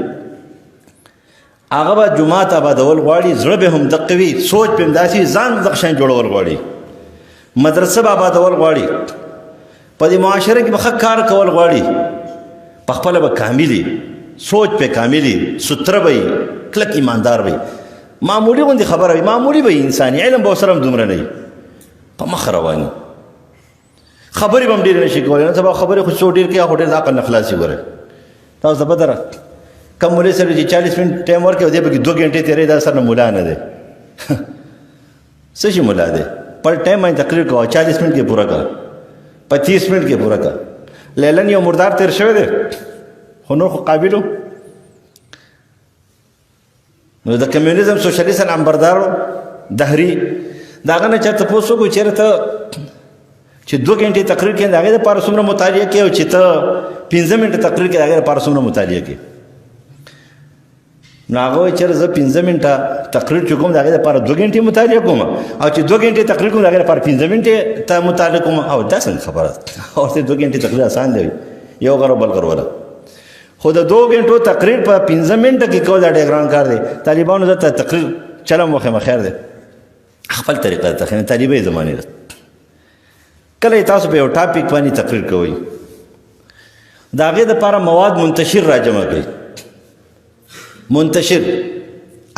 هغه به جماعت آبادول غواړي، زړه به هم دقه وي، سوچ به هم داسې وي، ځان دغه شان جوړول غواړي. مدرسه به آبادول غواړي، په دې معاشره کې به ښه کار کول غواړي، په خپله به کامل وي، سوچ پې کامل وي، ستره به وي، کلک ایماندار به وي. معمولي غوندې خبره وي، معمولي به وي انسان، علم به ورسره هم دومره نه وي، په مخ رواني. خبرې به هم ډېرې نه شي کولی. نن سبا خبرې خو څو ډېر کوي، هغه ډېر د عقل نه خلاصي. ګورئ تاسو ته پته ده کم مولوي سره چې 40 منټ ټایم ورکوي، دی پکې 2 غنټې تېروي، دا سر نه ملا نه دی. څه شي ملا دی؟ پر ټایم باندې تقریر کوه، 40 منټ کې پوره کړه، 25 منټ کې پوره کړه. لیلن یو مردار تېر شوی دی، خو نور خو قابل و. نو د کمیونیزم سوشلیزم نمبردارو دهري د هغه نه چا تپوس وکړو چېرې ته چې 2 غنټې تقریر کوې د هغې دپاره څومره مطالعه کوې، او چې ته 15 منټه تقریر کوې د هغې دپاره څومره مطالعه کوې. نو هغه وایي چېرې زه 15 منټه تقریر چې کوم د هغې دپاره 2 غنټې مطالعه کوم، او چې 2 غنټې تقریر کوم د هغې دپاره 15 منټې ته مطالعه کوم. او دا څنګه خبره ده؟ ورته 2 غنټې تقریر آسان دی، یو غر او بل غر وله. خو د 2 غنټو تقریر په 15 منټه کې کول دا ډېر ګران کار دی. طالبانو ته تقریر چلم وښیم، خیر دی، خپل طریقه ده، خیر طالبۍ زمانې ده. کله تاسو په یو ټاپک باندې تقریر کوئ، د هغې دپاره مواد منتشر را جمع کوئ. منتشر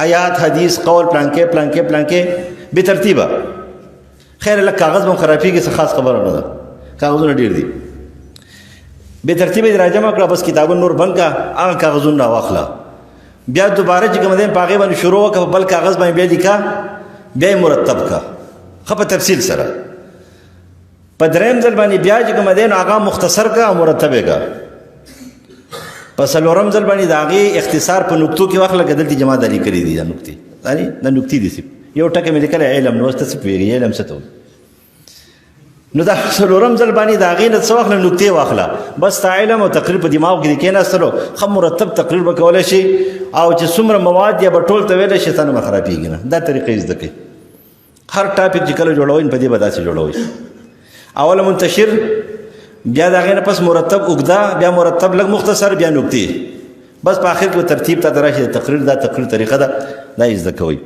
آیات، حدیث، قول، پلانکې پلانکې پلانکې بې ترتیبه. خیر لږ کاغذ به هم خرابېږي، څه خاص خبره نه ده، کاغذونه ډېر دي. بې ترتیبه یې را جمع کړه، بس کتابونه نور بند کړه، هغه کاغذونه را واخله. بیا دوباره چې کوم دی په هغې باندې شروع وکړه، په بل کاغذ باندې بیا لیکه، بیا یې مرتب کړه ښه په تفصیل سره. په دریم ځل باندې بیا چې کوم دی نو هغه مختصر کړه او مرتب یې کړه. په څلورم ځل باندې د هغې اختصار په نکتو کې واخله، که دلته جما دا لیکلي دي، دا نکتې دا نکتې دي. یو ټکی مې لیکلی علم، نو اوس ته څه پوهېږي علم څه ته وایي. نو دا څلورم ځل باندې د هغې نه څه واخله، نکتې واخله، بس تا علم او تقریر په دماغ کې دې کېناستلو، ښه مرتب تقریر به کولی شي، او چې څومره مواد یا به ټول ته ویلی شي، ستانه به خرابېږي نه. دا طریقه یې زده کړئ. هر ټاپک چې کله جوړوئ په دې به داسې جوړوئ. اوله منتشر، بیا د هغې نه پس مرتب اوږده، بیا مرتب لږ مختصر، بیا نکتې، بس په آخر کې به ترتیب ته راشي. د تقریر دا تقریر طریقه ده، دا یې زده کوئ.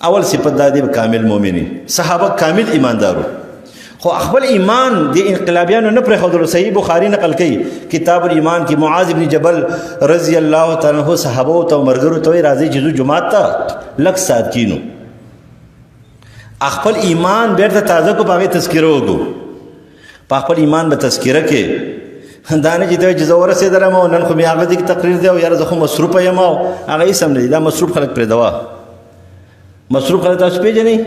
اول صفت دا دی کامل مؤمن. صحابه کامل ایماندارو، خو خپل ایمان د انقلابیانو نه پرېښودلو. صحیح بخاري نقل کوي کتاب الایمان کې، معاذ بن جبل رضی الله تعالی عنه صحابو ته او ملګرو ته وایي راځئ چې ځو جومات ته لږ ساعت کینو، خپل ایمان بېرته تازه کو، په هغې تذکره وکړو. په خپل ایمان به تذکره کې دا نه چې ته وایي چې زه ورسېدلم او نن خو مې هغه دې کې تقریر دی، او یاره زه خو مصروفه یم، او هغه هېڅ هم نه دي. دا مصروف خلک پرېږدوه. مصروف خلک تاسو پېژنئ،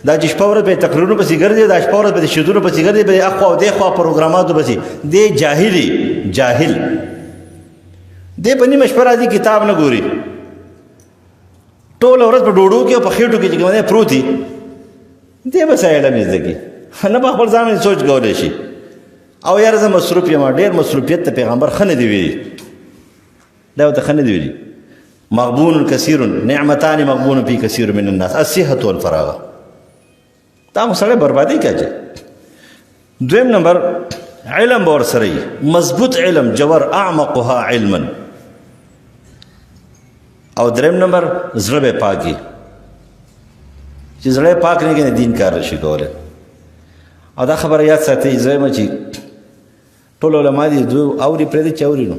دا چې شپه ورځ به یې تقریرونو پسې ګرځي، دا شپه ورځ به د شیدونو پسې ګرځي، به یې اخوا او دېخوا پروګراماتو پسې. دی جاهلي، جاهل دی. په نیمه شپه راځي، کتاب نه ګوري، ټوله ورځ په ډوډو کې او په خېټو کې چې کوم دی پروت وي دی به څه علم زده کړي نه به خپل ځان سوچ کولی شي او یاره زه مصروف یم ډېر مصروفیت ته پیغمبر ښه نه دی ویلي دا ورته ښه نه دی ویلي مغبون کثیر نعمتان مغبون فی کثیر من الناس الصحة والفراغ دا خو سړی بربادي کوي دویم نمبر علم به ورسره وي مضبوط علم جوور اعمقها علما او دریم نمبر زړه به پاک وي چې زړه پاک نه کړي دین کار نشي کولی او دا خبره یاد ساتئ زه یم چې ټول علما دي اوري پرېږدي چې اوري نو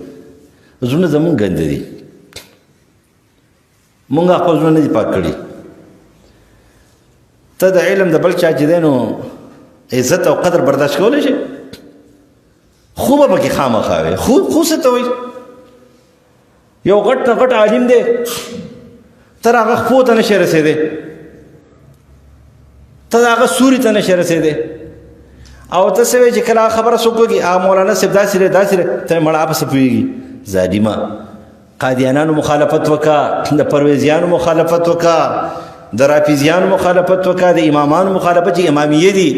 زړونه زمونږ ګنده دي مونږ خپل زړونه نه دي پاک کړي ته د علم د بل چا چې دی نو عزت او قدر برداشت کولی شي خو به پکې خامخا وي خو څه ته وایي یو غټ نه غټ عالم دی تر هغه خپو ته نشي رسېدی ته د هغه سوري ته نشي رسېدی او ته څه وایې چې کله خبره څوک وکړي مولانا صاحب داسې دی داسې دی ته مړه پسې پوهېږي ظالمه قادیانانو مخالفت وکړه د پرویزیانو مخالفت وکړه د رافیزیانو مخالفت وکړه د امامانو مخالفت چې امامیه دي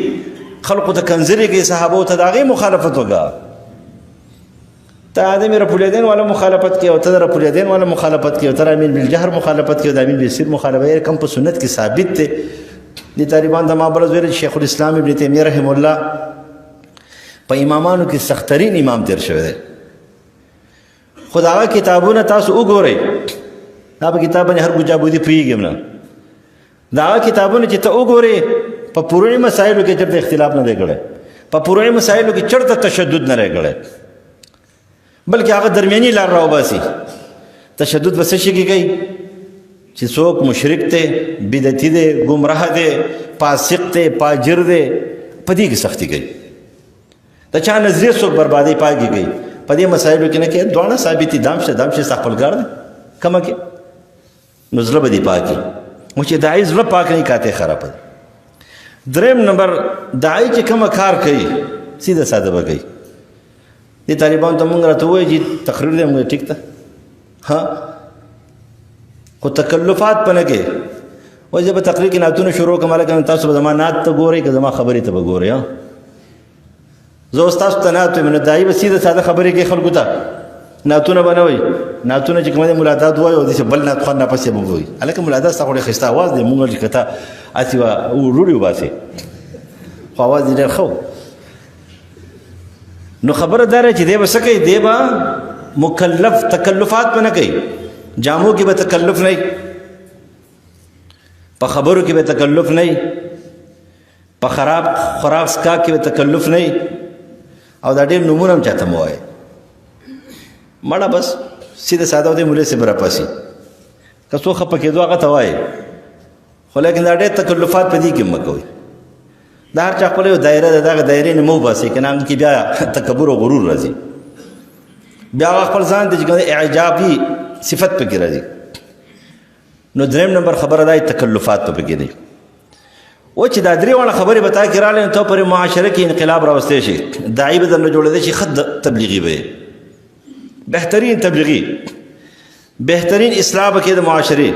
خلقو ته کنځلې کوي صحابو ته د هغې مخالفت وکړه ته آدم رپولیدین والا مخالفت کوي او ته د رپولیدین والا مخالفت کوي او ته امین بالجهر مخالفت کوي او د امین بالسر مخالفت کم په سنت کې ثابت دی د طالبان د مابرز ویل شیخ الاسلام ابن تیمیه رحم الله په امامانو کې سخترین امام تیر شوی دی خو د هغه کتابونه تاسو وګورئ دا په کتاب باندې هر ګوجابودي پوهېږم نه د هغه کتابونه چې ته وګورې په فروعي مسایلو کې چېرته اختلاف نه دی کړی په فروعي مسایلو کې چېرته تشدد نه دی کړی بلکې هغه درمیاني لار راوباسي تشدد په څه شي کې کوي چې څوک مشرک دی بدعتي دی ګمراه دی فاسق دی فاجر دی په دې کې سختي کوي د چا نظریه څوک بربادي پای کې کوي په دې مسایلو کې نه کې دواړه ثابت دي دام شه خپلګار دی کمه کې نو زړه به دې پاکي و چې داعي زړه پاک نه کاته خراب دی دریم نمبر داعي چې کومه کار کوي سیده ساده به کوي دې طالبان ته مونږ راته وایي چې تقریر دی مونږ ټیک ده ها خو تکلفات په نه کې وایي زه به تقریر کې نعتونه شروع کوم هلکه تاسو به زما نعت ته ګورئ که زما خبرې ته به ګورئ زه اوس تاسو ته نعت وایم نو داعي به سیده ساده خبرې کوي خلکو ته نعتونه به نه وایي نعتونه چې کوم دی ملادات وایي او داسې بل نعت خوند ناپسې به وایي هلکه ملادات ستا خو ډېر ښایسته اواز دی مونږ چې که ته هسې به وروړي وباسې خو اواز یې ډېر ښه نو خبره دا ده چې دی به څه کوي دی به مکلف تکلفات به نه کوي جامو کې به تکلف نه په خبرو کې به تکلف نه په خراب خوراک څښاک کې به تکلف نه او دا ډېر نومونه هم چاته مه وایي مړه بس سیده ساده دی مولوي صاحب راپاسي که څوک خفه کېدو هغه ته وایي خو لیکن دا ډېر تکلفات په دې کې مه کوئ دا هر چا خپله یو دایره ده دغه دایرې نه مه وباسئ که نه هغه کې بیا تکبر او غرور راځي بیا هغه خپل ځان ته چې اعجابي صفت پکې راځي نو دریم نمبر خبره دا تکلفات په پکې دی و چې دا درې واړه خبرې به تا کې راغلې نو ته پرې معاشره کې انقلاب راوستی شي داعي به درنه جوړېدی شي ښه تبلیغي به بهترین تبلیغي بهترین اصلاح به کې د معاشرې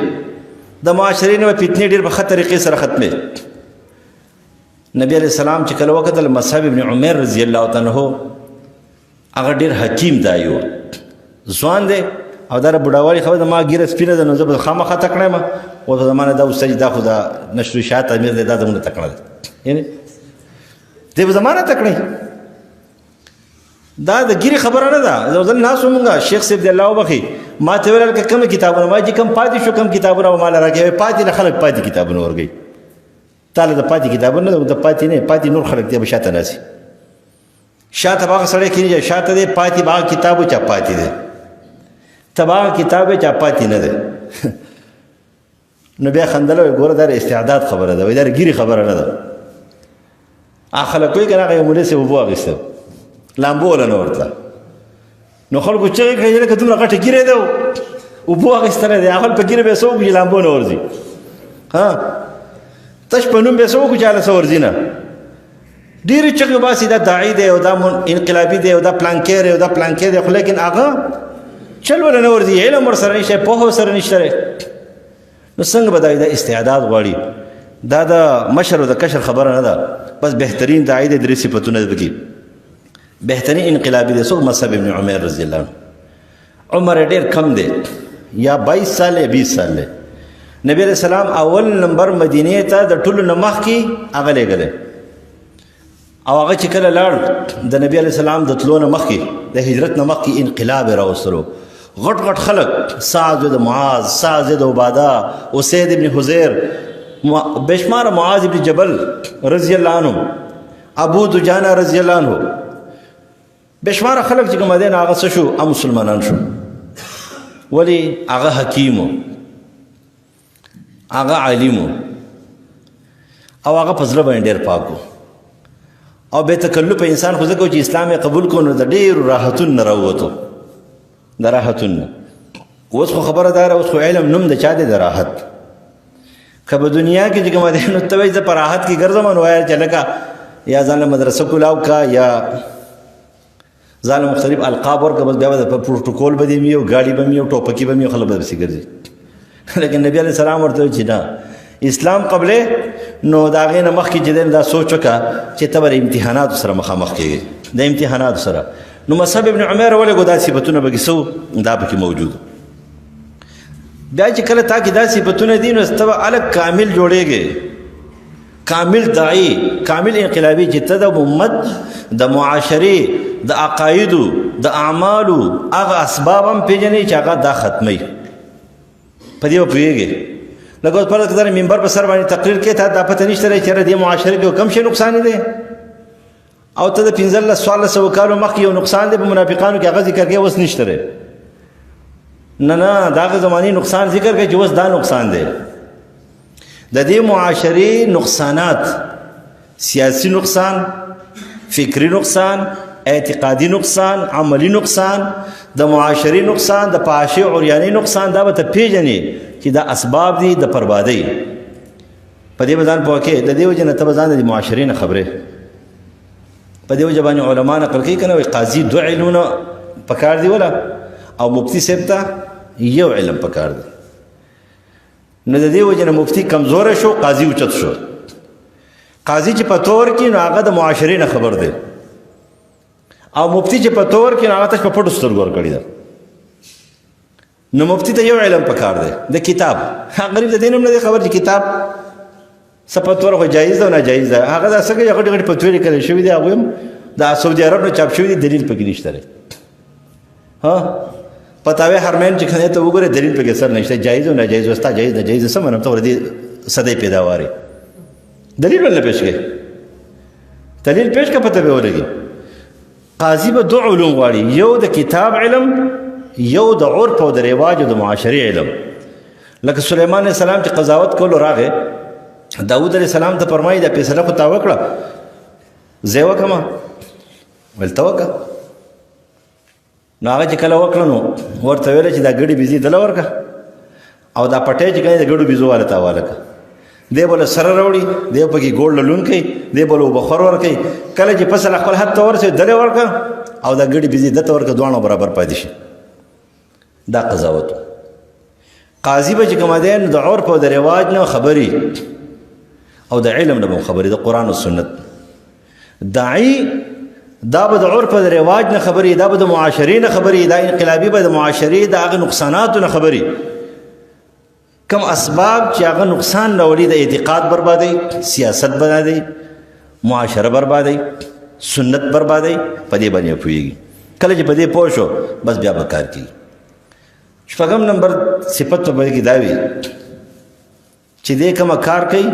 د معاشرې نه به فتنې ډېر په ښه طریقې سره ختمې نبی علیہ السلام چې کله وکتل مصعب ابن عمر رضی الله تعالی عنہ هغه ډېر حکیم داعي و ځوان دی او دا بوډاوالي خبره د ما ګیره سپینه ده نو زه به خامخا تکړه یم اوس په زمانه دا استاد دا خو دا نشر شات امیر دی دا زموږ تکړه دی یعنې دی په زمانه تکړه دا د ګیرې خبره نه ده زه ځل ناست وم شیخ صاحب دی الله وبخي ما ته ویل که کوم کتابونه ما چې کوم پاتې شو کوم کتابونه به ماله راکوي پاتې نه خلک پاتې کتابونه ورکوي تاله د پاتې کتابونه د پاتې نه پاتې نور خلک دی به شاته ناسي شاته به هغه سړی کېږي شاته دی پاتې به هغه کتاب چا پاتې دی تباہ کتاب چا پاتې نه ده نو بیا خندل وایي ګوره دا استعداد خبره ده وایي دا ګیرې خبره نه ده هغه خلک وایي که نه هغه یو مولوي صاحب اوبه واخیسته لامبو وله نه ورته نو خلکو چغې کړې لکه دومره غټه ګیرې ده اوبه واخیستلی دی هغه په ګیرې به یې څه وکړو چې لامبو نه ورځي ها تش په نوم به یې څه وکړو چې هله څه ورځي نه ډېرې چغې وباسي دا داعي دی او دا انقلابي دی او دا پلانکی دی او دا پلانکی دی خو لیکن هغه چل ولا نه ورځي علم ورسره نشته پوهه ورسره نشته نو څنګه به دا استعداد غواړي؟ دا د مشر او د کشر خبره نه ده، بس بهترین داعی د درې صفتونه پکې. بهترین انقلابي دی څوک؟ مصعب ابن عمیر رضی الله عنه. عمر ډېر کم دی، یا 22 سال یا 20 سال دی. نبی علیہ السلام اول نمبر مدینې ته د ټولو نه مخکې هغه لېږلی، او هغه چې کله لاړ د نبی علیہ السلام د تلو نه مخکې، د هجرت نه مخکې انقلاب یې راوستلو. غټ غټ خلک، سعد د معاذ، سعد د عباده، اسید ابن حذیر، بشمار معاذ ابن جبل رضی الله عنه، ابو دجانه رضی الله عنه، بشمار خلک چې کوم دي هغه څه شو؟ مسلمانان شو. ولی هغه حکیمو، هغه عالمو، او هغه په زړه باندې ډېر پاکو، او بې تکلفه انسان خو ځکه چې اسلام یې قبول کړو نو د ډېرو راحتونو نه راووتو، د راحتونو نه. اوس خو خبره داره، اوس خو علم نوم د چا دی؟ د راحت. که په دنیا کې چې کوم دی نو ته وایي زه په راحت کې ګرځم، نو وایه چې لکه یا ځان له مدرسه کولاو کا، یا ځان له مختلف القاب ورکړه، بس بیا به په پروټوکول به دې وي او ګاډي به وي او ټوپکي به وي او خلک به پسې ګرځي. لیکن نبی علیه السلام ورته وایي چې نه، اسلام قبلې نو د هغې نه مخکې چې دی دا سوچ وکړه چې ته به د امتحاناتو سره مخامخ کېږې، د امتحاناتو سره. نو مصعب ابن عمیر ولګو دا صفتونه پکې څه دا پکې موجود. بیا چې کله تا کې دا صفتونه دي نو ته به الګ کامل جوړېږې، کامل داعی، کامل انقلابي، چې ته د امت د معاشرې، د عقایدو، د اعمالو هغه اسباب هم پېژنې چې هغه دا ختموي، په دې به پوهېږې. لکه اوس فرض کړه منبر په سر باندې تقریر کې تا دا پته نشته چې یاره دې معاشرې کې کوم شی نقصان دی، او ته د 1500 کالو مخکې یو نقصان دی په منافقانو کې هغه ذکر کوې، اوس نشته دی. نه نه، د هغه زمانې نقصان ذکر کوي چې اوس دا نقصان دی. د دې معاشرې نقصانات، سیاسی نقصان، فکری نقصان، اعتقادي نقصان، عملی نقصان، د معاشري نقصان، د فحاشۍ عریانۍ نقصان، دا به ته پېژنې چې دا اسباب دي د بربادۍ. په دې به ځان پوه کړې. د دې وجې نه ته به ځان د معاشرې نه خبرې. په دې وجه باندې علما نقل کوي که نه، وایي قاضي 2 علمونه پکار دي وله، او مفتي صاحب ته 1 علم پکار دی. نو د دې وجې نه مفتي کمزوری شو، قاضي اوچت شو. قاضي چې پتو ورکړي نو هغه د معاشرې نه خبر دی، او مفتی چې پتو ورکړي نو هغه ته په پټو سترګو ورکړې ده. نو مفتی ته 1 علم پکار دی، د کتاب. غریب د دې نه هم نه دی خبر چې کتاب څه پتو ورکړو جایز ده او ناجایز ده. هغه دا څه کوي، غټې غټې فتوې لیکلی شوي دي، هغوی هم د سعودي عرب نه چاپ شوي دي، دلیل پکې نشته دی. فتاوی حرمین چې کله ته وګورې دلیل پکې سر نشته، جایز او ناجایز. وستا جایز ناجایز څه منم، ته ورته صدۍ پیداوارې دلیل ولې پیش کړې؟ دلیل پیش کړه، پته به ولګي. قاضي به 2 علوم غواړي، یو د کتاب علم، یو د عرف او د رواج او د معاشري علم. لکه سلیمان علیه السلام چې قضاوت کولو راغی، داود علیه السلام ته فرمایي دا فیصله خو تا وکړه، زه یې وکړم؟ ویل ته وکړه. نو هغه چې کله وکړه نو ورته ویله چې دا ګډې بیزي دله ورکړه، او دا پټی چې کوي د ګډو بیزو والا ته حواله کړه. دی بوله سره راوړي، دی پکې ګوړ للون کوي، دی بوله اوبه خور ورکوي. کله چې فصل خپل حد ته ورسوي دلې ورکړه، او دا ګډې بیزي دته ورکړه، دواړه برابر پاتې شي. دا قضاوت. قاضي به چې کوم دی نو د عرف او د رواج نه خبري، او د علم نه به خبري، د قرآن او سنت. داعي دا به د عرف او د رواج نه خبري، دا به د معاشرې نه خبري، دا انقلابي به د معاشرې د هغه نقصاناتو نه خبري. کم اسباب چې هغه نقصان راوړي، د اعتقاد بربادي، سیاست بربادي، معاشره بربادي، سنت بربادي، په دې باندې پوهېږي. کله چې په دې پوه شو بس بیا به کار کوي. 4 نمبر صفت په کې دا وي چې دې کومه کار کوي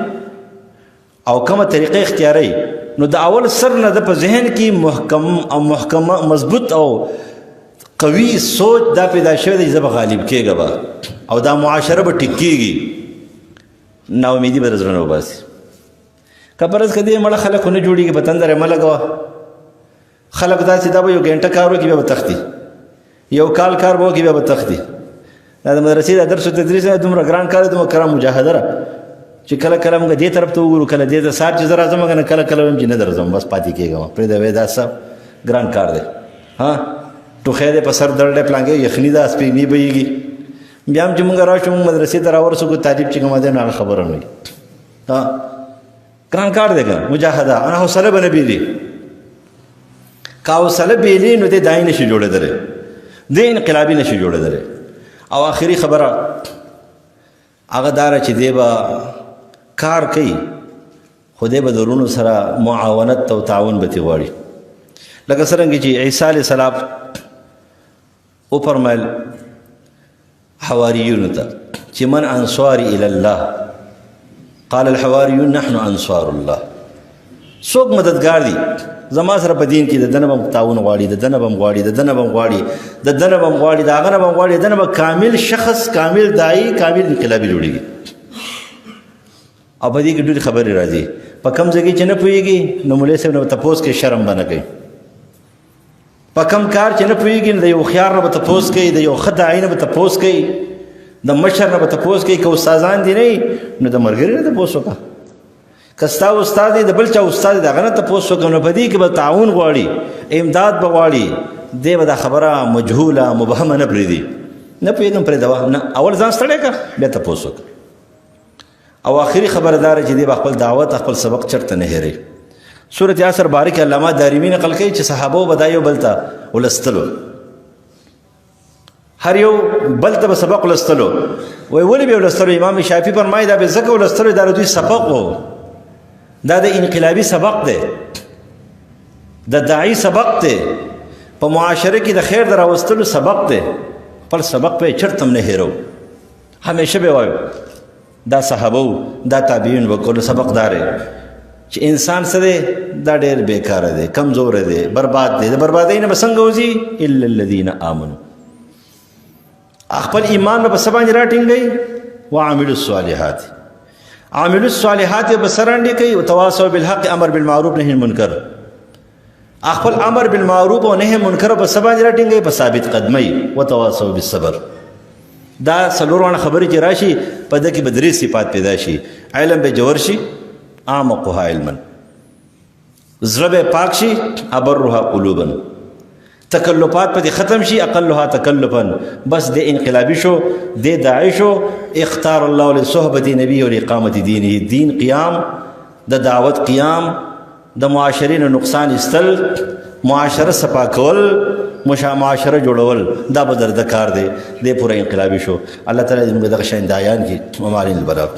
او کومه طریقه اختیاروي، نو د اول سر نه د په ذهن کې محکم مضبوط او قوي سوچ دا پیدا شوی دی چې زه به غالب کېږم او دا معاشره به ټیک کېږي. ناامیدي به د زړه نه وباسي. که فرض کړه دې مړه خلک خو نه جوړېږي، په تندر یې مه لګوه. خلک داسې دا به 1 غنټه کار وکړي بیا به تښتي، 1 کال کار به وکړي بیا به تښتي. دا د مدرسې د درس و تدریس نه دومره ګران کار دی، دومره کرام مجاهده ده چې کله کله موږ دې طرف ته وګورو، کله دې ته سهار چې زه راځم، کنه کله کله وایم چې نه درځم، بس پاتې کېږم. پرېږده وایي دا څه ګران کار دی. ټوخی دی په سر درد دی، پلانګې یخني ده، سپینې بهېږي. بیا هم چې مونږ راشو مونږ مدرسې ته راورسو کو تعریف چې کومه دی نو هغه خبره نه وي ګران کار دی که مجاهده انا حوصله به نه بېلي که حوصله بېلي نو دی دایي نشي جوړېدلی دی انقلابي نشي جوړېدلی او آخري خبره هغه دا ده چې دی به کار کوي خو دی به د ورونو سره معاونت او تعاون به ترې غواړي لکه څرنګه چې عیسی علیه السلام وفرمیل حواریونو ته چې من انصاري الی الله قال الحواریون نحن انصار الله څوک مددګار دي زما سره په دین کې د ده نه به تعاون غواړي د ده نه به م غواړي د ده نه به م غواړي د ده نه به م غواړي د هغه نه به م غواړي د ده نه به کامل شخص کامل داعي کامل انقلابي جوړېږي او په دې کې ډېرې خبرې راځي په کوم ځای کې چې نه پوهېږي نو مولوي صاحب نه به تپوس کوي شرم به نه کوي په کوم کار چې نه پوهېږي نو د یو هوښیار نه به تپوس کوي د یو ښه داعي نه به تپوس کوي د مشر نه به تپوس کوي که استادان دي نه نو د ملګري نه تپوس وکړه که ستا استاد دی د بل چا استاد دی د هغه نه تپوس وکړه نو په دې کې به تعاون غواړي امداد به غواړي دی به دا خبره مجهوله مبهمه نه پرېږدي نه پوهېږم پرېږده نه اول ځان ستړی کړه بیا تپوس وکړه او آخري خبره دا ده چې دی به خپل دعوت خپل سبق چرته نه هېروي سورت یاسر بارک علامه دارمي نقل کوي چې صحابو به دا یو بل ته ولستلو هر یو بل ته به سبق ولستلو وایي ولې به ولستلو امام شافعي فرمایي دا به ځکه ولستلو دا د دوی سبق و دا د انقلابي سبق دی د داعي سبق دی په معاشره کې د خیر د راوستلو سبق دی خپل سبق به یې چرته هم نه هېرو همیشه به وایو دا صحابو دا تابعین وکړو سبق دا دی چې انسان څه دی دا ډېر بیکاره دی کمزوری دی برباد دی د بربادۍ نه به څنګه وځي الا الذین آمنو خپل ایمان به په څه باندې راټینګوي وعملوا الصالحات عاملوا الصالحات به سرانډې کوي وتواصوا بالحق امر بالمعروف نهي المنکر خپل امر بالمعروف او نهي منکر په څه باندې راټینګوي په ثابت قدمۍ وتواصوا بالصبر دا څلور خبرې چې راشي په ده کې به درې صفات پیدا شي علم به جوړ شي اعمقها علما زړه به پاک شي ابرها قلوبا تکلفات پدې ختم شي اقلها تکلفا بس د انقلابي شو د داعي شو اختار الله لصحبة نبي ولاقامة دينه دین قیام د دعوت قیام د معاشرین نقصان استل معاشره صفا کول معاشره جوړول دا به در د کار دی د پوره انقلابي شو الله تعالی دې موږ دغه شان دایان کې ومالین البلاغ